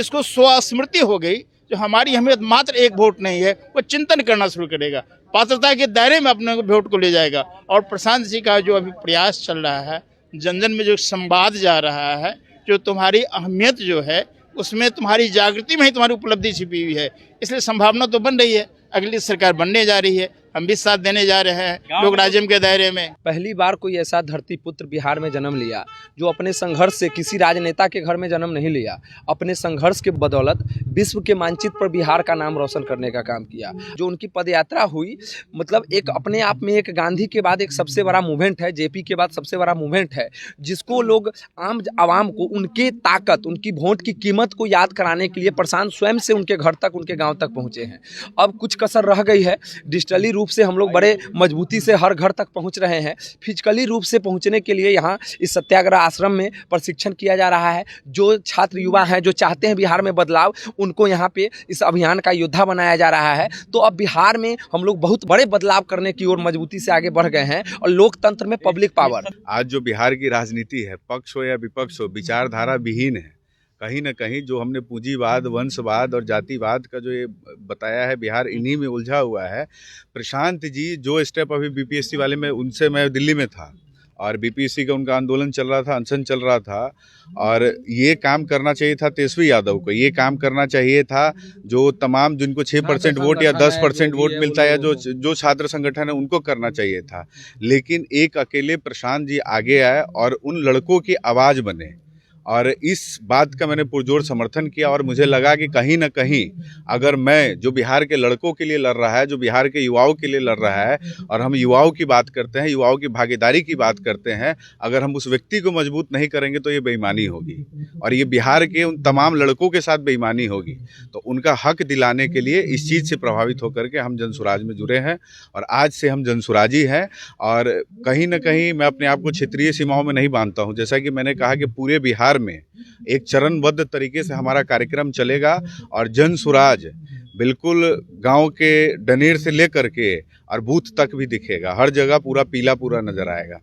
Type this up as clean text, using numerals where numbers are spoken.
इसको स्वस्मृति हो गई, जो हमारी अहमियत मात्र एक वोट नहीं है, वो चिंतन करना शुरू करेगा, पात्रता के दायरे में अपने वोट को ले जाएगा। और प्रशांत जी का जो अभी प्रयास चल रहा है, जन जन में जो संवाद जा रहा है, जो तुम्हारी अहमियत जो है उसमें तुम्हारी जागृति में ही तुम्हारी उपलब्धि छिपी हुई है, इसलिए संभावना तो बन रही है। अगली सरकार बनने जा रही है, हम भी साथ देने जा रहे हैं लोक राज्य के दायरे में। पहली बार कोई ऐसा धरती पुत्र बिहार में जन्म लिया जो अपने संघर्ष से, किसी राजनेता के घर में जन्म नहीं लिया, अपने संघर्ष के बदौलत विश्व के मानचित्र पर बिहार का नाम रोशन करने का काम किया। जो उनकी पदयात्रा हुई, मतलब एक अपने आप में एक गांधी के बाद एक सबसे बड़ा मूवमेंट है, जेपी के बाद सबसे बड़ा मूवमेंट है, जिसको लोग आम आवाम को उनके ताकत, उनकी वोट की कीमत को याद कराने के लिए प्रशांत स्वयं से उनके घर तक, उनके गाँव तक पहुँचे हैं। अब कुछ कसर रह गई है। डिजिटली रूप से हम लोग बड़े मजबूती से हर घर तक पहुंच रहे हैं। फिजिकली रूप से पहुंचने के लिए यहाँ इस सत्याग्रह आश्रम में प्रशिक्षण किया जा रहा है। जो छात्र युवा हैं, जो चाहते हैं बिहार में बदलाव, उनको यहाँ पे इस अभियान का योद्धा बनाया जा रहा है। तो अब बिहार में हम लोग बहुत बड़े बदलाव करने की ओर मजबूती से आगे बढ़ गए हैं। और लोकतंत्र में पब्लिक पावर, आज जो बिहार की राजनीति है, पक्ष हो या विपक्ष हो, विचारधारा विहीन है। कहीं न कहीं जो हमने पूंजीवाद, वंशवाद और जातिवाद का जो ये बताया है, बिहार इन्हीं में उलझा हुआ है। प्रशांत जी जो स्टेप अभी बीपीएससी वाले में, उनसे मैं दिल्ली में था और बीपीएससी का उनका आंदोलन चल रहा था, अनशन चल रहा था, और ये काम करना चाहिए था तेजस्वी यादव को। ये काम करना चाहिए था जो तमाम, जिनको 6% वोट या 10% वोट मिलता है, या जो छात्र संगठन है, उनको करना चाहिए था। लेकिन एक अकेले प्रशांत जी आगे आए और उन लड़कों की आवाज़ बने, और इस बात का मैंने पुरजोर समर्थन किया। और मुझे लगा कि कहीं ना कहीं अगर मैं, जो बिहार के लड़कों के लिए लड़ रहा है, जो बिहार के युवाओं के लिए लड़ रहा है, और हम युवाओं की बात करते हैं, युवाओं की भागीदारी की बात करते हैं, अगर हम उस व्यक्ति को मजबूत नहीं करेंगे तो ये बेईमानी होगी, और ये बिहार के उन तमाम लड़कों के साथ बेईमानी होगी। तो उनका हक दिलाने के लिए इस चीज़ से प्रभावित होकर के हम जनसुराज में जुड़े हैं, और आज से हम जनसुराजी हैं। और कहीं ना कहीं मैं अपने आप को क्षेत्रीय सीमाओं में नहीं बांधता हूँ। जैसा कि मैंने कहा कि पूरे बिहार में एक चरणबद्ध तरीके से हमारा कार्यक्रम चलेगा, और जनसुराज बिल्कुल गांव के डनेर से लेकर के और बूथ तक भी दिखेगा। हर जगह पूरा पीला पूरा नजर आएगा।